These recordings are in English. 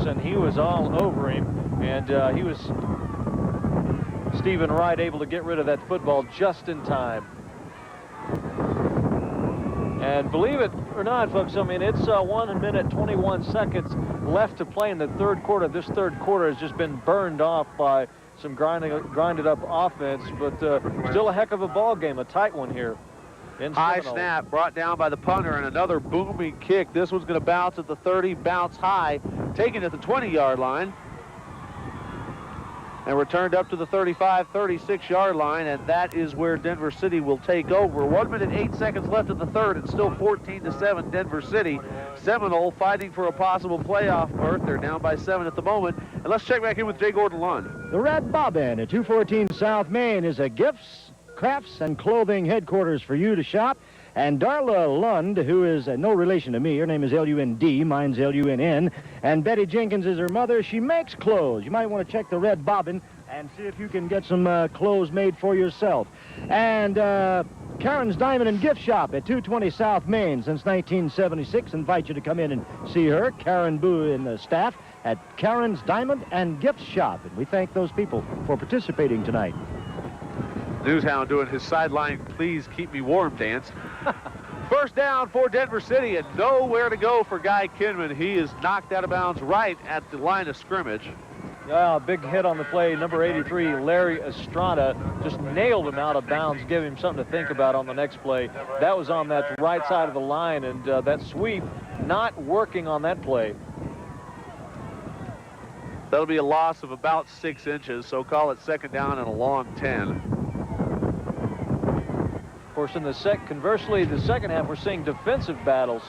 and he was all over him. And he was, Stephen Wright, able to get rid of that football just in time. And believe it or not, folks, I mean, it's 1 minute 21 seconds left to play in the third quarter. This third quarter has just been burned off by some grinded up offense, but still a heck of a ball game, a tight one here. High snap brought down by the punter, and another booming kick. This one's going to bounce at the 30, bounce high, taken at the 20-yard line, and returned up to the 35, 36-yard line, and that is where Denver City will take over. 1 minute 8 seconds left in the third, and still 14-7 Denver City. Seminole fighting for a possible playoff berth. They're down by 7 at the moment. And let's check back in with Jay Gordon Lund. The Red Bobbin at 214 South Main is a gifts, crafts, and clothing headquarters for you to shop. And Darla Lund, who is no relation to me, her name is L-U-N-D, mine's L-U-N-N, and Betty Jenkins is her mother. She makes clothes. You might want to check the Red Bobbin and see if you can get some clothes made for yourself. And Karen's Diamond and Gift Shop at 220 South Main since 1976. Invite you to come in and see her, Karen Boo and the staff at Karen's Diamond and Gift Shop. And we thank those people for participating tonight. Newshound doing his sideline "Please Keep Me Warm" dance. First down for Denver City, and nowhere to go for Guy Kinman. He is knocked out of bounds right at the line of scrimmage. Yeah, big hit on the play. Number 83, Larry Estrada, just nailed him out of bounds, gave him something to think about on the next play. That was on that right side of the line, and that sweep not working on that play. That'll be a loss of about 6 inches, so call it second down and a long 10. Of course, in the conversely, the second half, we're seeing defensive battles.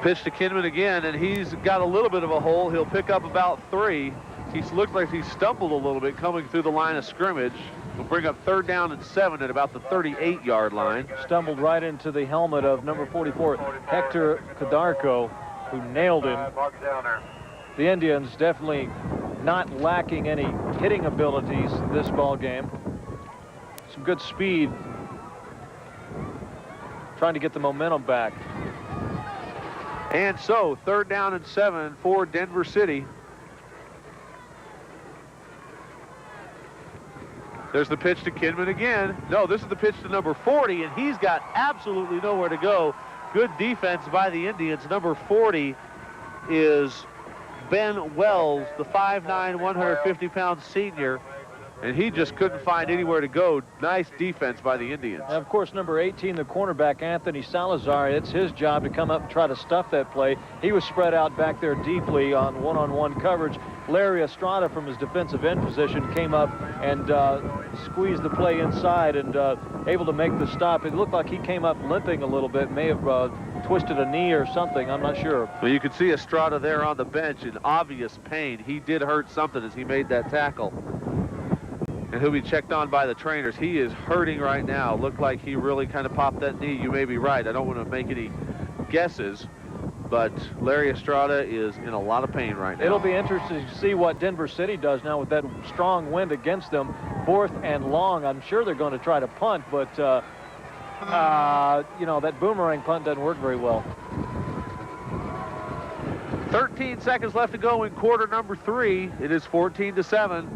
Pitch to Kinman again, and he's got a little bit of a hole. He'll pick up about 3. He looked like he stumbled a little bit coming through the line of scrimmage. We'll bring up third down and 7 at about the 38-yard line. Stumbled right into the helmet of number 44, Hector Cadarco, who nailed him. The Indians definitely not lacking any hitting abilities this ball game. Some good speed. Trying to get the momentum back. And so, third down and 7 for Denver City. There's the pitch to Kinman again. No, this is the pitch to number 40, and he's got absolutely nowhere to go. Good defense by the Indians. Number 40 is Ben Wells, the 5'9", 150-pound senior, and he just couldn't find anywhere to go. Nice defense by the Indians. And of course, number 18, the cornerback, Anthony Salazar, it's his job to come up and try to stuff that play. He was spread out back there deeply on one-on-one coverage. Larry Estrada from his defensive end position came up and squeezed the play inside and able to make the stop. It looked like he came up limping a little bit, may have twisted a knee or something, I'm not sure. Well, you could see Estrada there on the bench in obvious pain. He did hurt something as he made that tackle. And he'll be checked on by the trainers. He is hurting right now. Looked like he really kind of popped that knee. You may be right. I don't want to make any guesses, but Larry Estrada is in a lot of pain right now. It'll be interesting to see what Denver City does now with that strong wind against them. 4th and long. I'm sure they're going to try to punt, but you know, that boomerang punt doesn't work very well. 13 seconds left to go in quarter number 3. It is 14-7.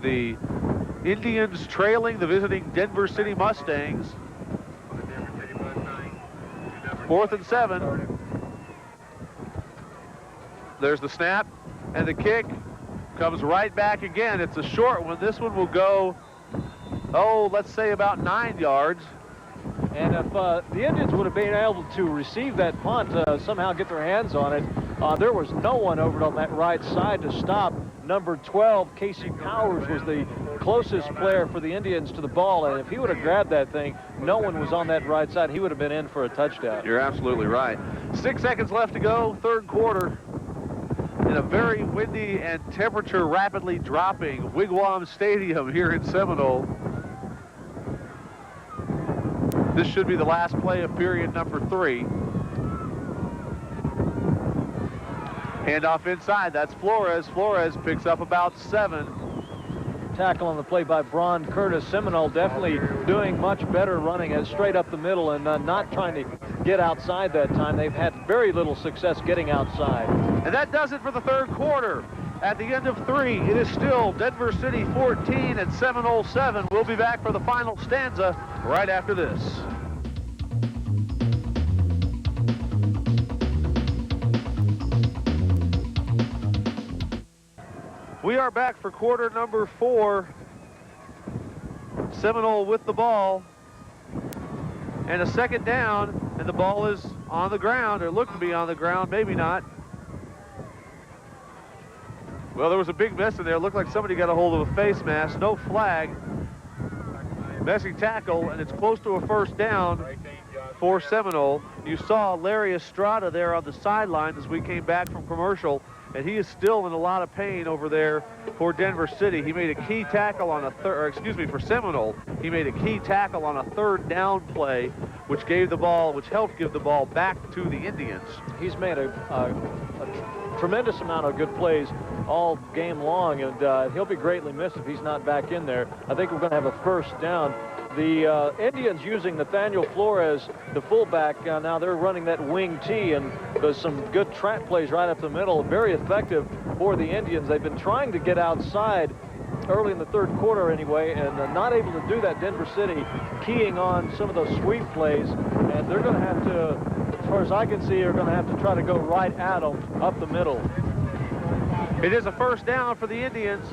The Indians trailing the visiting Denver City Mustangs. 4th and 7. There's the snap, and the kick comes right back again. It's a short one. This one will go, let's say about 9 yards. And if the Indians would have been able to receive that punt, somehow get their hands on it, there was no one over on that right side to stop. Number 12, Casey Powers, was the closest player for the Indians to the ball, and if he would have grabbed that thing, no one was on that right side. He would have been in for a touchdown. You're absolutely right. 6 seconds left to go, third quarter. In a very windy and temperature rapidly dropping Wigwam Stadium here in Seminole. This should be the last play of period number 3. Handoff inside, that's Flores. Flores picks up about 7. tackle on the play by Braun Curtis. Seminole definitely doing much better running it straight up the middle and not trying to get outside that time. They've had very little success getting outside. And that does it for the third quarter. At the end of 3, it is still Denver City 14 and Seminole 7. We'll be back for the final stanza right after this. We are back for quarter number 4. Seminole with the ball. And a second down, and the ball is on the ground, or looked to be on the ground, maybe not. Well, there was a big mess in there. It looked like somebody got a hold of a face mask. No flag. Messy tackle, and it's close to a first down for Seminole. You saw Larry Estrada there on the sideline as we came back from commercial, and he is still in a lot of pain over there for Denver City. He made a key tackle on a for Seminole. He made a key tackle on a third down play, which helped give the ball back to the Indians. He's made a tremendous amount of good plays all game long, and he'll be greatly missed if he's not back in there. I think we're going to have a first down. The Indians using Nathaniel Flores, the fullback. Now they're running that wing T, and there's some good trap plays right up the middle. Very effective for the Indians. They've been trying to get outside early in the third quarter anyway, and not able to do that. Denver City keying on some of those sweep plays, and they're going to have to, as far as I can see, are going to have to try to go right at them up the middle. It is a first down for the Indians.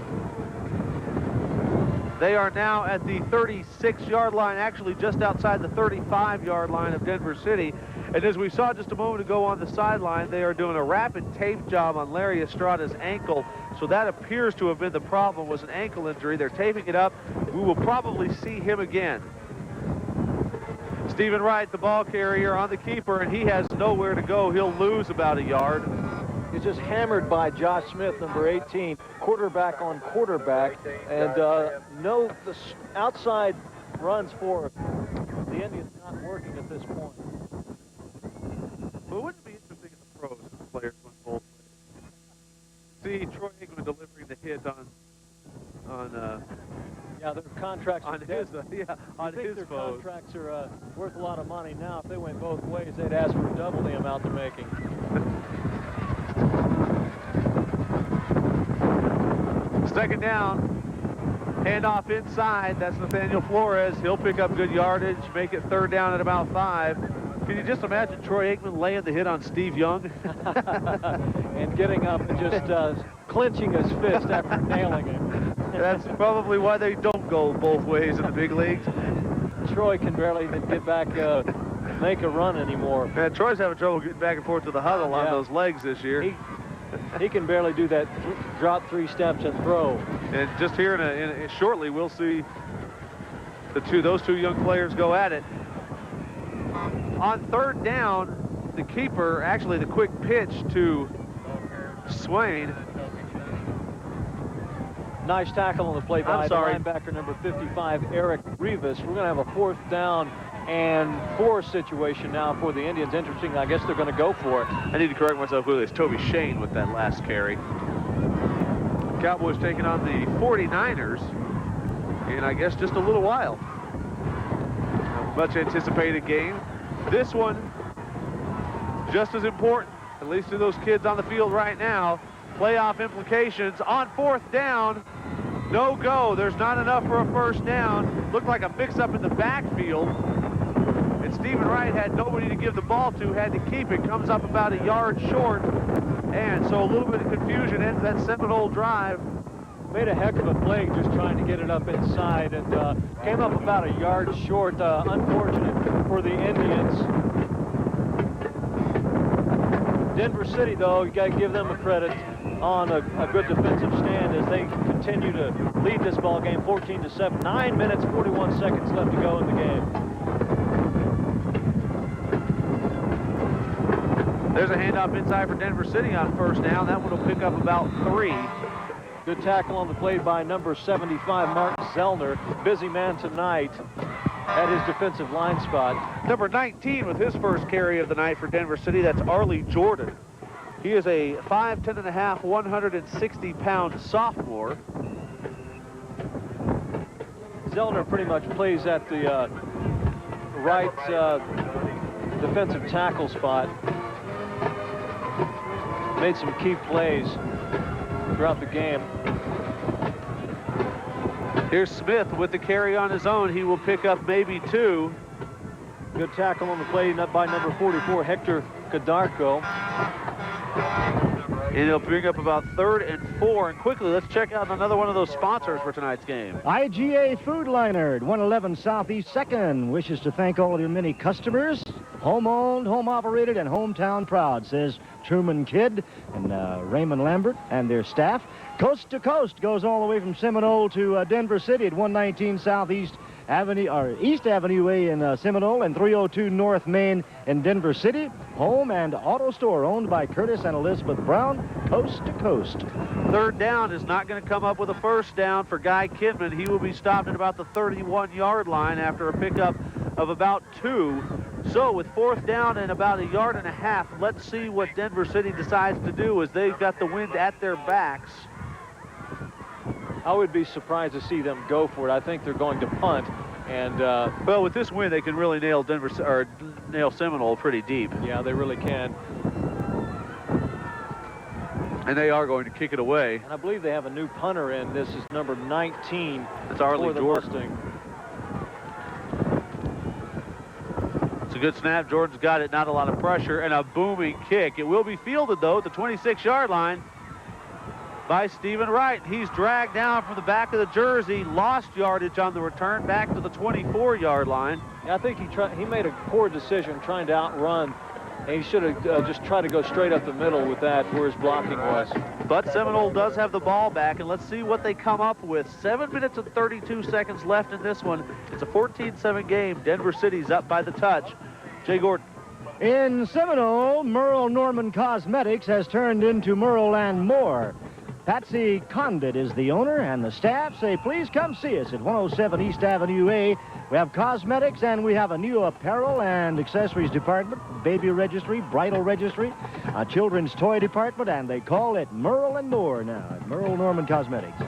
They are now at the 36-yard line, actually just outside the 35-yard line of Denver City. And as we saw just a moment ago on the sideline, they are doing a rapid tape job on Larry Estrada's ankle. So that appears to have been the problem, was an ankle injury. They're taping it up. We will probably see him again. Stephen Wright, the ball carrier, on the keeper, and he has nowhere to go. He'll lose about a yard. He's just hammered by Josh Smith, number 18, quarterback on quarterback, and the outside runs for the Indians not working at this point. Well, wouldn't it be interesting if the pros and the players went both ways? See Troy Aikman delivering the hit on yeah, their contracts on his their foes. Contracts are worth a lot of money now. If they went both ways, they'd ask for double the amount they're making. Second down, handoff inside. That's Nathaniel Flores. He'll pick up good yardage, make it third down at about 5. Can you just imagine Troy Aikman laying the hit on Steve Young? And getting up and just clenching his fist after nailing him. That's probably why they don't go both ways in the big leagues. Troy can barely even get back, make a run anymore. Man, Troy's having trouble getting back and forth to the huddle on those legs this year. He can barely do that drop 3 steps and throw. And just here shortly, we'll see those two young players go at it. On third down, the keeper, actually the quick pitch to Swain. Nice tackle on the play by the linebacker number 55, Eric Rivas. We're going to have a 4th down and 4 situation now for the Indians. Interesting, I guess they're going to go for it. I need to correct myself, it's Toby Shane with that last carry. Cowboys taking on the 49ers in, I guess, just a little while. A much anticipated game. This one, just as important, at least to those kids on the field right now. Playoff implications on 4th down. No go. There's not enough for a first down. Looked like a mix-up in the backfield. And Stephen Wright had nobody to give the ball to, had to keep it. Comes up about a yard short. And so a little bit of confusion ends that Seminole drive. Made a heck of a play just trying to get it up inside, and came up about a yard short. Unfortunate for the Indians. Denver City, though, you got to give them a credit on a good defensive stand as they continue to lead this ball game 14-7. 9 minutes, 41 seconds left to go in the game. There's a handoff inside for Denver City on first down. That one will pick up about 3. Good tackle on the play by number 75, Mark Zellner. Busy man tonight at his defensive line spot. Number 19 with his first carry of the night for Denver City. That's Arlie Jordan. He is a 5'10 and a half, 160-pound sophomore. Zellner pretty much plays at the right defensive tackle spot. Made some key plays throughout the game. Here's Smith with the carry on his own. He will pick up maybe 2. Good tackle on the play by number 44, Hector Cadarco. And he'll bring up about 3rd and 4. And quickly, let's check out another one of those sponsors for tonight's game. IGA Food Liner at 111 Southeast 2nd wishes to thank all of your many customers. Home-owned, home-operated, and hometown proud, says Truman Kidd and Raymond Lambert and their staff. Coast to coast goes all the way from Seminole to Denver City at 119 Southeast Avenue, or East Avenue A in Seminole, and 302 North Main in Denver City. Home and auto store owned by Curtis and Elizabeth Brown, coast to coast. 3rd down is not going to come up with a 1st down for Guy Kidman. He will be stopped at about the 31-yard line after a pickup of about 2. So with 4th down and about 1.5 yards, let's see what Denver City decides to do as they've got the wind at their backs. I would be surprised to see them go for it. I think they're going to punt. And well, with this win, they can really nail nail Seminole pretty deep. Yeah, they really can. And they are going to kick it away. And I believe they have a new punter in. This is number 19. It's Arlie for the Jordan. Mustang. It's a good snap. Jordan's got it. Not a lot of pressure and a booming kick. It will be fielded, though, at the 26-yard line by Stephen Wright. He's dragged down from the back of the jersey, lost yardage on the return back to the 24-yard line. Yeah, I think he made a poor decision trying to outrun, and he should have just tried to go straight up the middle with that where his blocking was. But Seminole does have the ball back, and let's see what they come up with. 7 minutes and 32 seconds left in this one. It's a 14-7 game. Denver City's up by the touch. Jay Gordon. In Seminole, Merle Norman Cosmetics has turned into Merle and More. Patsy Condit is the owner, and the staff say, please come see us at 107 East Avenue A. We have cosmetics, and we have a new apparel and accessories department, baby registry, bridal registry, a children's toy department, and they call it Merle and More now at Merle Norman Cosmetics.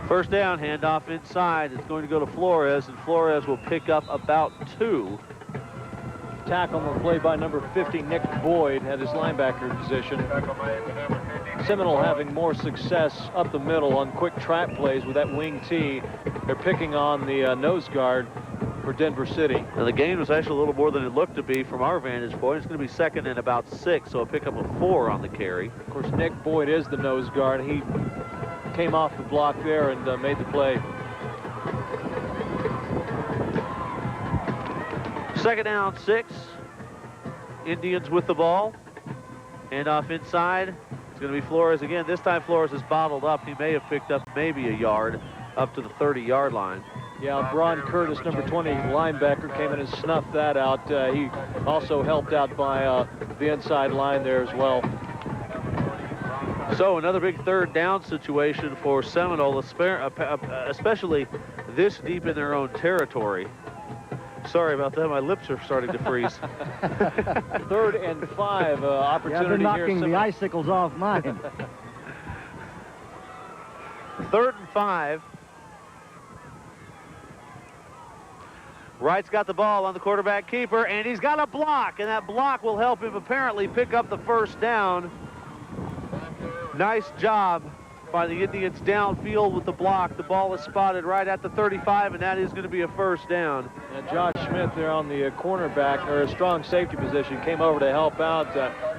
1st down, handoff inside. It's going to go to Flores, and Flores will pick up about 2. Tackle on the play by number 50, Nick Boyd, at his linebacker position. Seminole having more success up the middle on quick trap plays with that wing T. They're picking on the nose guard for Denver City. Now, the gain was actually a little more than it looked to be from our vantage point. It's going to be 2nd and about 6, so a pickup of 4 on the carry. Of course, Nick Boyd is the nose guard. He came off the block there and made the play. 2nd down, 6. Indians with the ball. Handoff inside. It's going to be Flores again. This time Flores is bottled up. He may have picked up maybe 1 yard up to the 30-yard line. Yeah, Bron Curtis, number 20 linebacker, came in and snuffed that out. He also helped out by the inside line there as well. So another big 3rd down situation for Seminole, especially this deep in their own territory. Sorry about that. My lips are starting to freeze. 3rd and 5 opportunity they're knocking here. the icicles off mine. 3rd and 5. Wright's got the ball on the quarterback keeper, and he's got a block, and that block will help him apparently pick up the 1st down. Nice job by the Indians downfield with the block. The ball is spotted right at the 35, and that is going to be a 1st down. And Josh Smith there on the cornerback, or a strong safety position, came over to help out.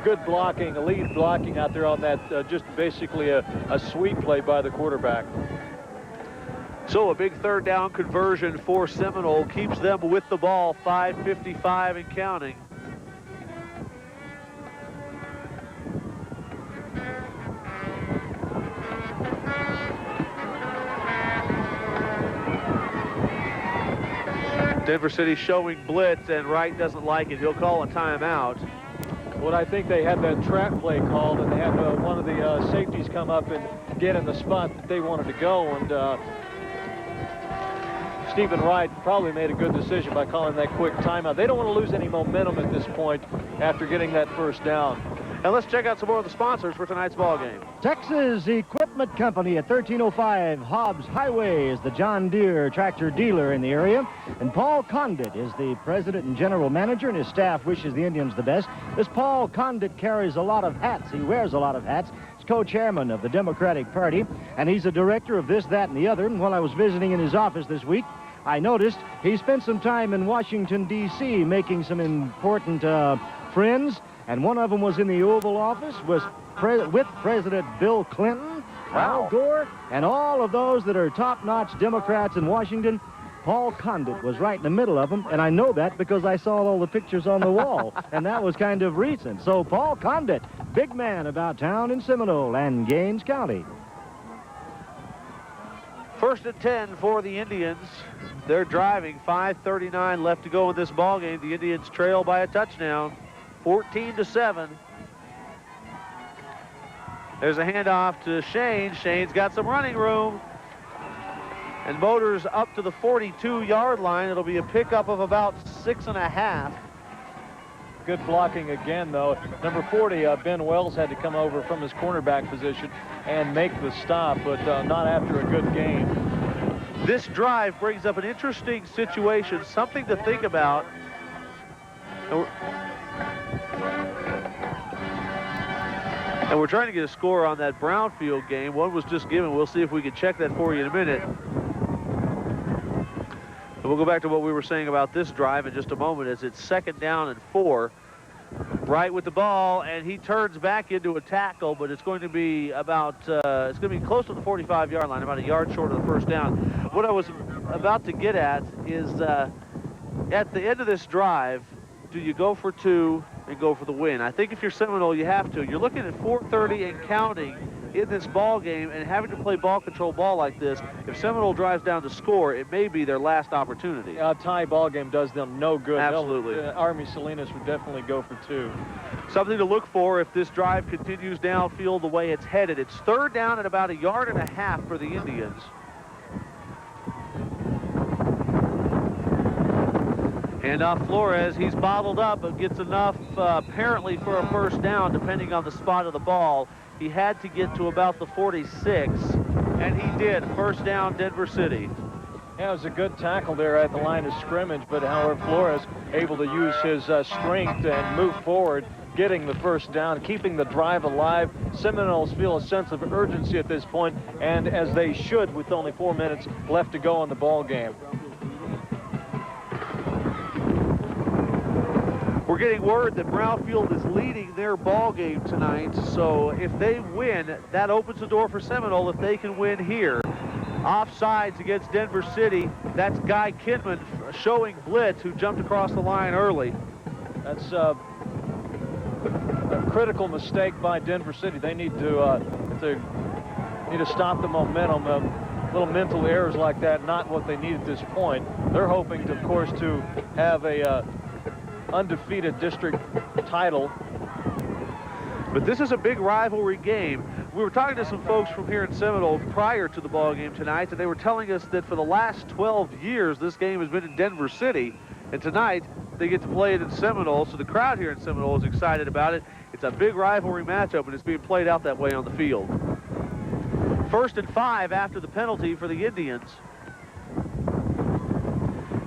Good blocking, lead blocking out there on that, just basically a sweep play by the quarterback. So a big 3rd down conversion for Seminole keeps them with the ball, 5:55 and counting. Denver City showing blitz, and Wright doesn't like it. He'll call a timeout. Well, I think they had that trap play called, and they had one of the safeties come up and get in the spot that they wanted to go, and Stephen Wright probably made a good decision by calling that quick timeout. They don't want to lose any momentum at this point after getting that 1st down. And let's check out some more of the sponsors for tonight's ball game. Texas Equipment Equipment Company at 1305 Hobbs Highway is the John Deere tractor dealer in the area. And Paul Condit is the president and general manager, and his staff wishes the Indians the best. This Paul Condit carries a lot of hats. He wears a lot of hats. He's co-chairman of the Democratic Party, and he's a director of this, that, and the other. And while I was visiting in his office this week, I noticed he spent some time in Washington, D.C., making some important friends. And one of them was in the Oval Office with President Bill Clinton, Al Gore, and all of those that are top-notch Democrats in Washington. Paul Condit was right in the middle of them, and I know that because I saw all the pictures on the wall, and that was kind of recent. So Paul Condit, big man about town in Seminole and Gaines County. First and 10 for the Indians. They're driving. 5:39 left to go in this ball game. The Indians trail by a touchdown, 14-7. There's a handoff to Shane. Shane's got some running room. And motors up to the 42-yard line. It'll be a pickup of about 6.5. Good blocking again, though. Number 40, Ben Wells, had to come over from his cornerback position and make the stop, but not after a good game. This drive brings up an interesting situation, something to think about. And we're trying to get a score on that Brownfield game. One was just given. We'll see if we can check that for you in a minute. And we'll go back to what we were saying about this drive in just a moment, as it's 2nd down and 4. Right with the ball, and he turns back into a tackle, but it's going to be about, it's going to be close to the 45-yard line, about a yard short of the first down. What I was about to get at is, at the end of this drive, do you go for 2 and go for the win? I think if you're Seminole, you have to. You're looking at 4:30 and counting in this ball game, and having to play ball control ball like this. If Seminole drives down to score, it may be their last opportunity. A tie ball game does them no good. Absolutely. Army Salinas would definitely go for 2. Something to look for if this drive continues downfield the way it's headed. It's 3rd down at about a yard and a half for the Indians. Handoff Flores. He's bottled up, but gets enough apparently for a first down, depending on the spot of the ball. He had to get to about the 46, and he did. First down, Denver City. Yeah, it was a good tackle there at the line of scrimmage, but however, Flores able to use his strength and move forward, getting the first down, keeping the drive alive. Seminoles feel a sense of urgency at this point, and as they should with only 4 minutes left to go in the ball game. We're getting word that Brownfield is leading their ball game tonight, so if they win, that opens the door for Seminole if they can win here. Offsides against Denver City. That's Guy Kidman showing blitz, who jumped across the line early. That's a critical mistake by Denver City. They need to stop the momentum. Little mental errors like that, not what they need at this point. They're hoping, of course, to have a undefeated district title. But this is a big rivalry game. We were talking to some folks from here in Seminole prior to the ball game tonight, and they were telling us that for the last 12 years, this game has been in Denver City, and tonight they get to play it in Seminole, so the crowd here in Seminole is excited about it. It's a big rivalry matchup, and it's being played out that way on the field. 1st and 5 after the penalty for the Indians.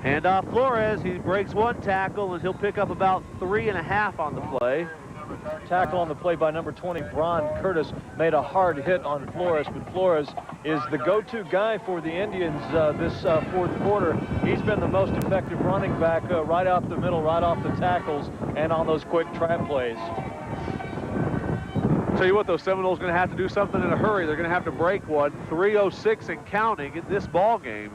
Handoff Flores. He breaks one tackle, and he'll pick up about 3.5 on the play. Tackle on the play by number 20, Bron Curtis, made a hard hit on Flores, but Flores is the go-to guy for the Indians this 4th quarter. He's been the most effective running back right off the middle, right off the tackles, and on those quick trap plays. Tell you what, though, Seminole's going to have to do something in a hurry. They're going to have to break one. 3:06 and counting in this ball game.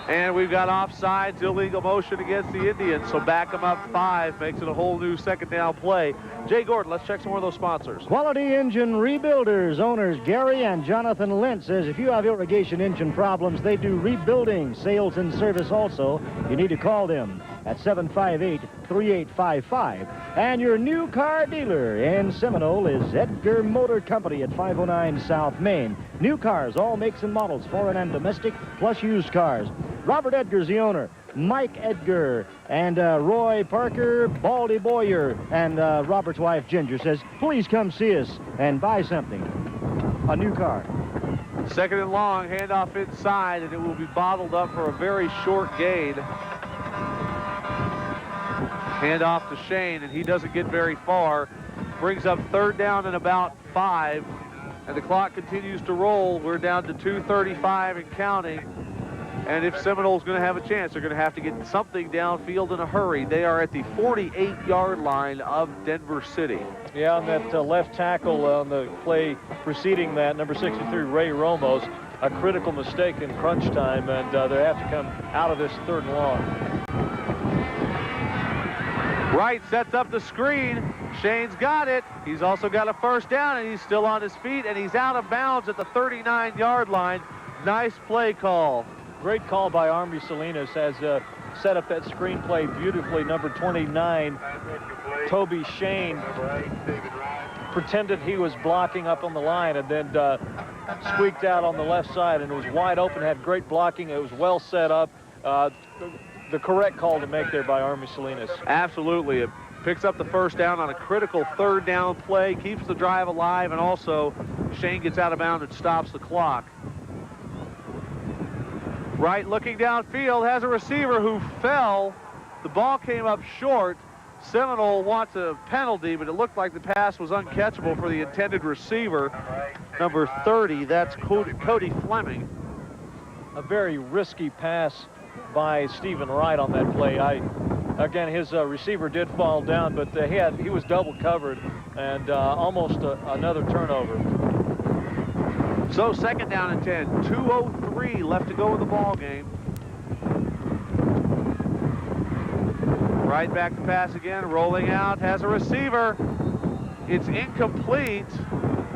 And we've got offsides, illegal motion against the Indians, so back them up 5, makes it a whole new 2nd down play. Jay Gordon, let's check some more of those sponsors. Quality Engine Rebuilders, owners Gary and Jonathan Lentz says if you have irrigation engine problems, they do rebuilding, sales and service also. You need to call them at 758-3855. And your new car dealer in Seminole is Edgar Motor Company at 509 South Main. New cars, all makes and models, foreign and domestic, plus used cars. Robert Edgar's the owner. Mike Edgar, and Roy Parker, Baldy Boyer, and Robert's wife, Ginger, says, please come see us and buy something. A new car. Second and long, handoff inside, and it will be bottled up for a very short gain. Handoff to Shane, and he doesn't get very far. Brings up third down and about 5, and the clock continues to roll. We're down to 2:35 and counting. And if Seminole's going to have a chance, they're going to have to get something downfield in a hurry. They are at the 48-yard line of Denver City. Yeah, on that left tackle on the play preceding that, number 63, Ray Romos, a critical mistake in crunch time, and they have to come out of this third and long. Wright sets up the screen. Shane's got it. He's also got a first down, and he's still on his feet, and he's out of bounds at the 39-yard line. Nice play call. Great call by Army Salinas, has set up that screenplay beautifully. Number 29, Toby Shane, pretended he was blocking up on the line and then squeaked out on the left side, and it was wide open, had great blocking. It was well set up. The correct call to make there by Army Salinas. Absolutely. It picks up the first down on a critical third down play, keeps the drive alive, and also Shane gets out of bounds and stops the clock. Wright looking downfield, has a receiver who fell. The ball came up short. Seminole wants a penalty, but it looked like the pass was uncatchable for the intended receiver, number 30. That's Cody Fleming. A very risky pass by Stephen Wright on that play. Again, his receiver did fall down, but he was double covered, and almost another turnover. So second down and 10, 2:03 left to go in the ball game. Right back to pass again, rolling out, has a receiver. It's incomplete.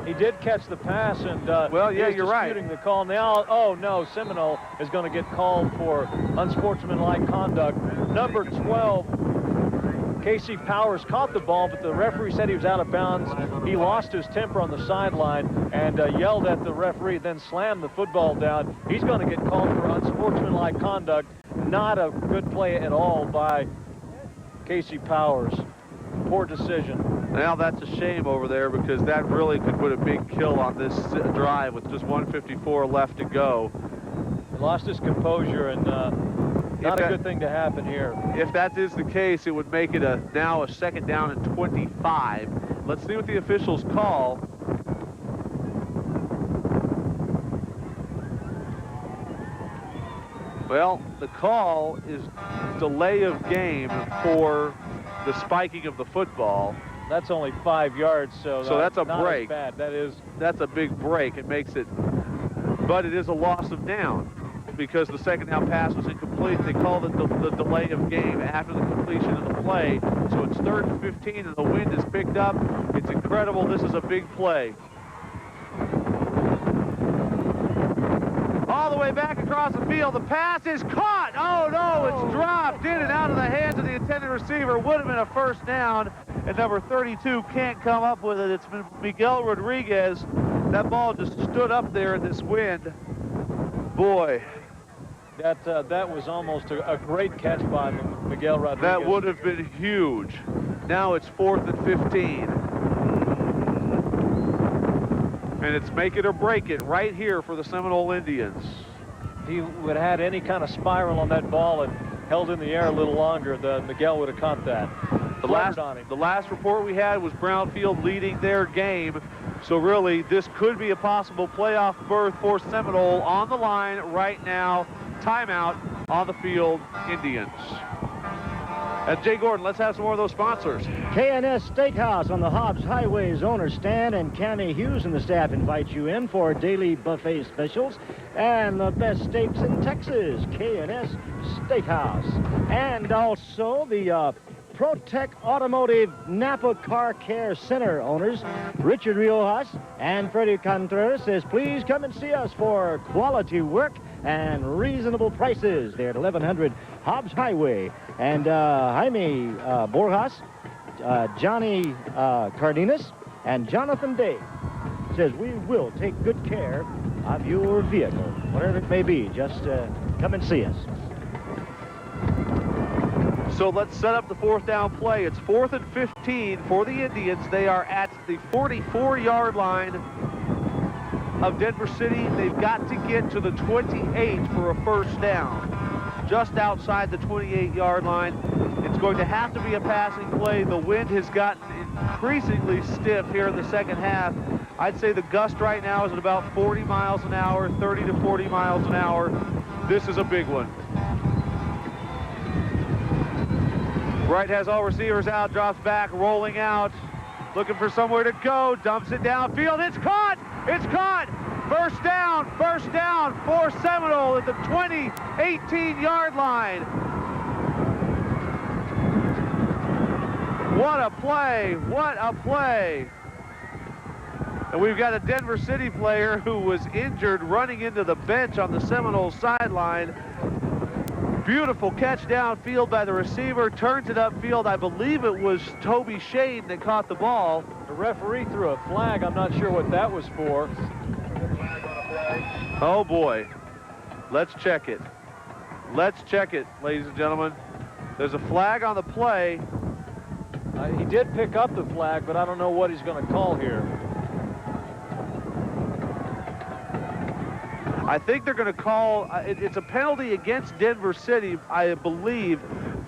He did catch the pass, and well, yeah, you're right. Disputing the call now. Oh no, Seminole is going to get called for unsportsmanlike conduct. Number 12, Casey Powers, caught the ball, but the referee said he was out of bounds. He lost his temper on the sideline and yelled at the referee, then slammed the football down. He's going to get called for unsportsmanlike conduct. Not a good play at all by Casey Powers. Poor decision. Now that's a shame over there, because that really could put a big kill on this drive with just 1:54 left to go. He lost his composure, and not a good thing to happen here. If that is the case, it would make it now a second down and 25. Let's see what the officials call. Well, the call is delay of game for the spiking of the football. That's only 5 yards, so that's a not break. As bad. That's a big break. It makes it, but it is a loss of down because the second down pass was incomplete. They called it the delay of game after the completion of the play. So it's 3rd and 15, and the wind is picked up. It's incredible. This is a big play. All the way back across the field. The pass is caught. Oh, no, it's dropped in and out of the hands of the intended receiver. Would have been a first down, and number 32 can't come up with it. It's Miguel Rodriguez. That ball just stood up there in this wind. Boy. That was almost a great catch by Miguel Rodriguez. That would have been huge. Now it's 4th and 15. And it's make it or break it right here for the Seminole Indians. If he would have had any kind of spiral on that ball and held in the air a little longer, Miguel would have caught that. The last report we had was Brownfield leading their game. So really, this could be a possible playoff berth for Seminole. On the line right now. Timeout on the field, Indians. And Jay Gordon, let's have some more of those sponsors. K&S Steakhouse on the Hobbs Highway's owner stand, and Cammy Hughes and the staff invite you in for daily buffet specials and the best steaks in Texas. K&S Steakhouse. And also the Protec Automotive Napa Car Care Center owners, Richard Riojas and Freddie Contreras, says please come and see us for quality work and reasonable prices. They're at 1100 Hobbs Highway. And Jaime Borjas, Johnny Cardenas, and Jonathan Day says we will take good care of your vehicle, whatever it may be. Just come and see us. So let's set up the 4th down play. It's 4th and 15 for the Indians. They are at the 44-yard line of Denver City. They've got to get to the 28 for a first down. Just outside the 28-yard line. It's going to have to be a passing play. The wind has gotten increasingly stiff here in the second half. I'd say the gust right now is at about 40 miles an hour, 30 to 40 miles an hour. This is a big one. Wright has all receivers out, drops back, rolling out, looking for somewhere to go, dumps it downfield. It's caught! It's caught! First down for Seminole at the 18-yard line. What a play, what a play. And we've got a Denver City player who was injured running into the bench on the Seminole sideline. Beautiful catch downfield by the receiver, turns it upfield. I believe it was Toby Shane that caught the ball. The referee threw a flag. I'm not sure what that was for. Oh boy. Let's check it. Let's check it, ladies and gentlemen. There's a flag on the play. He did pick up the flag, but I don't know what he's going to call here. I think they're going to call, it's a penalty against Denver City, I believe,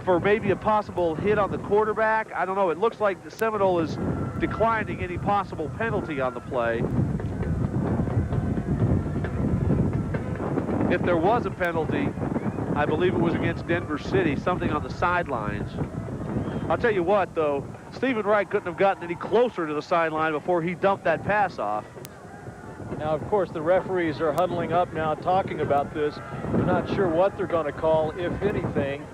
for maybe a possible hit on the quarterback. I don't know. It looks like the Seminole is declining any possible penalty on the play. If there was a penalty, I believe it was against Denver City, something on the sidelines. I'll tell you what, though, Stephen Wright couldn't have gotten any closer to the sideline before he dumped that pass off. Now, of course, the referees are huddling up now talking about this. They're not sure what they're going to call, if anything.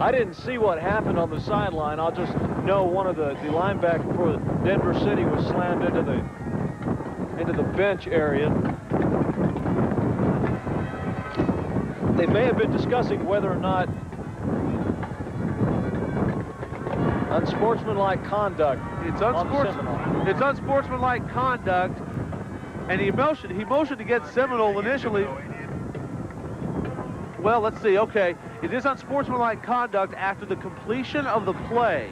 I didn't see what happened on the sideline. I'll just know one of the linebackers for Denver City was slammed into the bench area. They may have been discussing whether or not unsportsmanlike conduct. It's unsportsmanlike conduct, and he motioned against Seminole initially. Well, let's see. Okay, it is unsportsmanlike conduct after the completion of the play.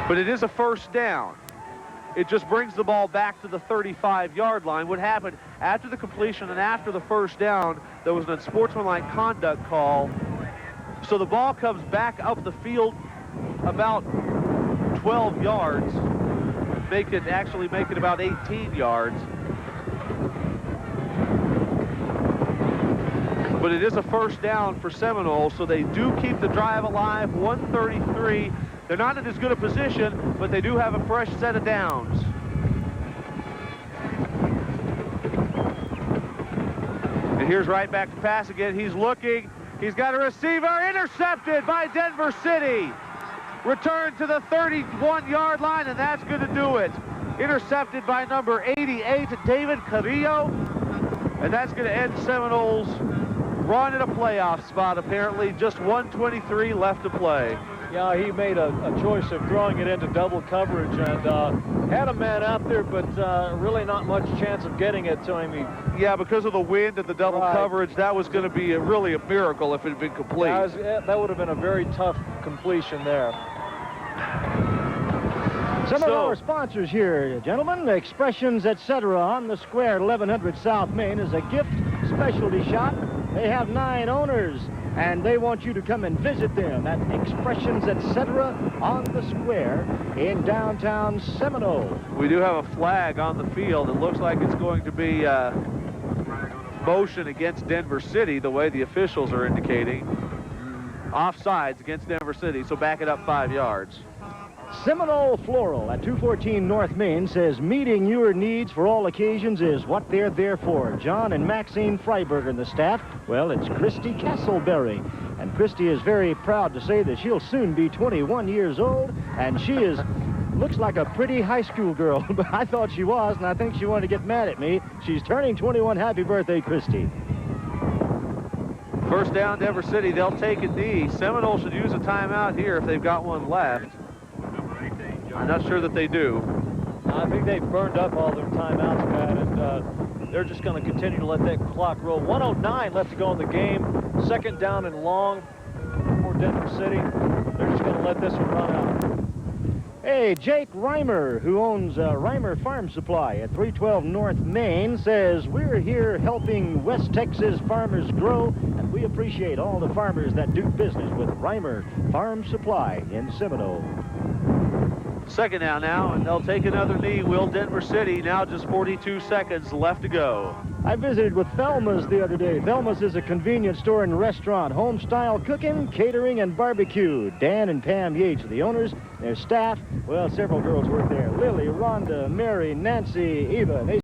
But it is a first down. It just brings the ball back to the 35-yard line. What happened after the completion and after the first down, there was an unsportsmanlike conduct call. So the ball comes back up the field about 12 yards. Make it about 18 yards. But it is a first down for Seminole, so they do keep the drive alive. 133. They're not in as good a position, but they do have a fresh set of downs. And here's right back to pass again. He's looking. He's got a receiver. Intercepted by Denver City. Returned to the 31-yard line, and that's going to do it. Intercepted by number 88, David Carrillo. And that's going to end Seminole's run at a playoff spot, apparently. Just 1:23 left to play. Yeah, he made a choice of throwing it into double coverage and had a man out there, but really not much chance of getting it to him. Yeah, because of the wind and the double coverage, that was going to be really a miracle if it had been complete. Yeah, that would have been a very tough completion there. Some of our sponsors here, gentlemen. Expressions, etc. on the square at 1100 South Main is a gift specialty shop. They have 9 owners, and they want you to come and visit them at Expressions, etc. on the square in downtown Seminole. We do have a flag on the field. It looks like it's going to be motion against Denver City, the way the officials are indicating. Offsides against Denver City, so back it up 5 yards. Seminole Floral at 214 North Main says meeting your needs for all occasions is what they're there for. John and Maxine Freiberger and the staff, well, it's Christy Castleberry. And Christy is very proud to say that she'll soon be 21 years old, and she looks like a pretty high school girl, but I thought she was, and I think she wanted to get mad at me. She's turning 21. Happy birthday, Christy. First down, Denver City. They'll take a knee. Seminole should use a timeout here if they've got one left. I'm not sure that they do. I think they've burned up all their timeouts, Pat, and they're just going to continue to let that clock roll. 1:09 left to go in the game. Second down and long for Denver City. They're just going to let this one run out. Hey, Jake Reimer, who owns Reimer Farm Supply at 312 North Main, says, we're here helping West Texas farmers grow, and we appreciate all the farmers that do business with Reimer Farm Supply in Seminole. Second down now, and they'll take another knee. Will Denver City, now just 42 seconds left to go. I visited with Thelma's the other day. Thelma's is a convenience store and restaurant, home-style cooking, catering, and barbecue. Dan and Pam Yates are the owners. Their staff, well, several girls work there. Lily, Rhonda, Mary, Nancy, Eva. They